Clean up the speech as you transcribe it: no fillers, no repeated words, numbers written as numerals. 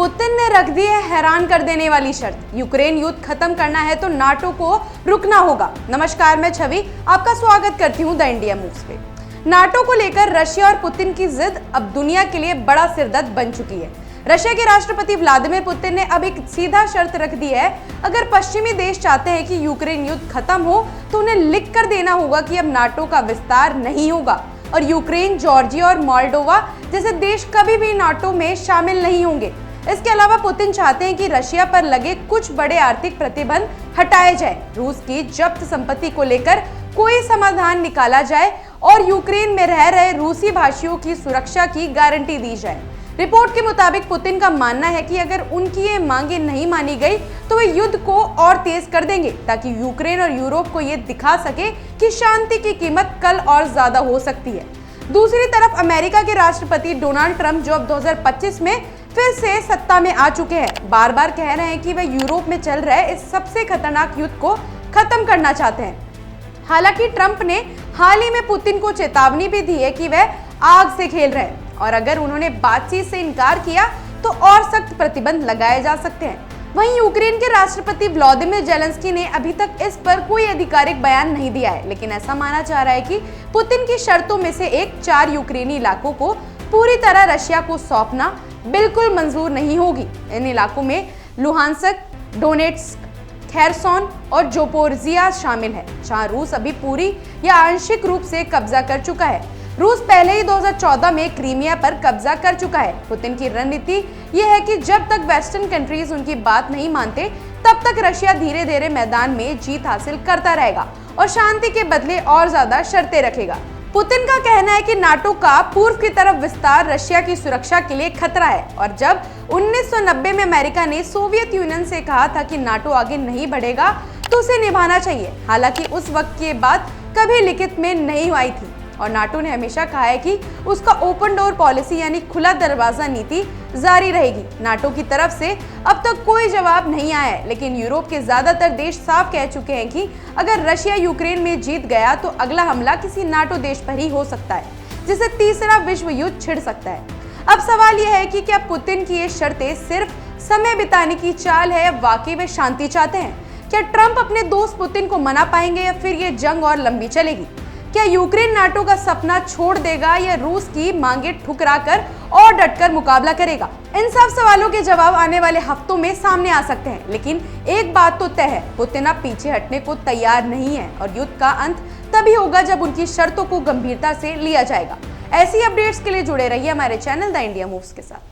Putin ने रख दी है हैरान कर देने वाली शर्त। यूक्रेन युद्ध खत्म करना है तो नाटो को रुकना होगा। नमस्कार, मैं छवि आपका स्वागत करती हूं द इंडिया मूव्स पे। नाटो को लेकर रशिया और पुतिन की जिद अब दुनिया के लिए बड़ा सिरदर्द बन चुकी है। रशिया के राष्ट्रपति व्लादिमीर पुतिन ने अब एक सीधा शर्त रख दी है, अगर पश्चिमी देश चाहते हैं कि यूक्रेन युद्ध खत्म हो तो उन्हें लिख कर देना होगा कि अब नाटो का विस्तार नहीं होगा और यूक्रेन, जॉर्जिया और मोल्डोवा जैसे देश कभी भी नाटो में शामिल नहीं होंगे। इसके अलावा पुतिन चाहते हैं कि रशिया पर लगे कुछ बड़े आर्थिक प्रतिबंध हटाए जाए, रूस की जब्त संपत्ति को लेकर कोई समाधान निकाला जाए और यूक्रेन में रह रहे रूसी भाषियों की सुरक्षा की गारंटी दी जाए। रिपोर्ट के मुताबिक पुतिन का मानना है कि अगर उनकी ये मांगे नहीं मानी गई तो वे युद्ध को और तेज कर देंगे ताकि यूक्रेन और यूरोप को ये दिखा सके कि शांति की कीमत कल और ज्यादा हो सकती है। दूसरी तरफ अमेरिका के राष्ट्रपति डोनाल्ड ट्रंप, जो अब 2025 में फिर से सत्ता में आ चुके हैं, बार बार कह रहे हैं कि वे यूरोप में चल रहे इस सबसे खतरनाक युद्ध को खत्म करना चाहते हैं। हालांकि ट्रंप ने हाल ही में पुतिन को चेतावनी भी दी है कि वह आग से खेल रहे हैं और अगर उन्होंने बातचीत से इनकार किया तो और सख्त प्रतिबंध लगाए जा सकते हैं। वहीं यूक्रेन के राष्ट्रपति व्लादिमीर जेलेंस्की ने अभी तक इस पर कोई आधिकारिक बयान नहीं दिया है, लेकिन ऐसा माना जा रहा है कि पुतिन की शर्तों में से एक 4 यूक्रेनी इलाकों को पूरी तरह रशिया को सौंपना बिल्कुल मंजूर नहीं होगी। इन इलाकों में लुहांस्क, डोनेट्स्क, खेरसोन और जोपोरिजिया शामिल है, जहां रूस अभी पूरी या आंशिक रूप से कब्जा कर चुका है। रूस पहले ही 2014 में क्रीमिया पर कब्जा कर चुका है। पुतिन की रणनीति यह है कि जब तक वेस्टर्न कंट्रीज उनकी बात नहीं मानते तब तक रशिया धीरे धीरे मैदान में जीत हासिल करता रहेगा और शांति के बदले और ज्यादा शर्तें रखेगा। पुतिन का कहना है कि नाटो का पूर्व की तरफ विस्तार रशिया की सुरक्षा के लिए खतरा है और जब 1990 में अमेरिका ने सोवियत यूनियन से कहा था कि नाटो आगे नहीं बढ़ेगा तो उसे निभाना चाहिए। हालांकि उस वक्त की बात कभी लिखित में नहीं आई थी और नाटो ने हमेशा कहा है कि उसका ओपन डोर पॉलिसी यानी खुला दरवाजा नीति जारी रहेगी। नाटो की तरफ से अब तक कोई जवाब नहीं आया है, लेकिन यूरोप के ज्यादातर देश साफ कह चुके हैं कि अगर रशिया यूक्रेन में जीत गया तो अगला हमला किसी नाटो देश पर ही हो सकता है, जिससे तीसरा विश्व युद्ध छिड़ सकता है। अब सवाल यह है कि क्या पुतिन की ये शर्तें सिर्फ समय बिताने की चाल है या वाकई वे शांति चाहते हैं? क्या ट्रंप अपने दोस्त पुतिन को मना पाएंगे या फिर ये जंग और लंबी चलेगी? क्या यूक्रेन नाटो का सपना छोड़ देगा या रूस की मांगे ठुकराकर और डटकर मुकाबला करेगा? इन सब सवालों के जवाब आने वाले हफ्तों में सामने आ सकते हैं, लेकिन एक बात तो तय है, पुतिन अब पीछे हटने को तैयार नहीं है और युद्ध का अंत तभी होगा जब उनकी शर्तों को गंभीरता से लिया जाएगा। ऐसी अपडेट्स के लिए जुड़े रहिए हमारे चैनल द इंडिया मूव्स के साथ।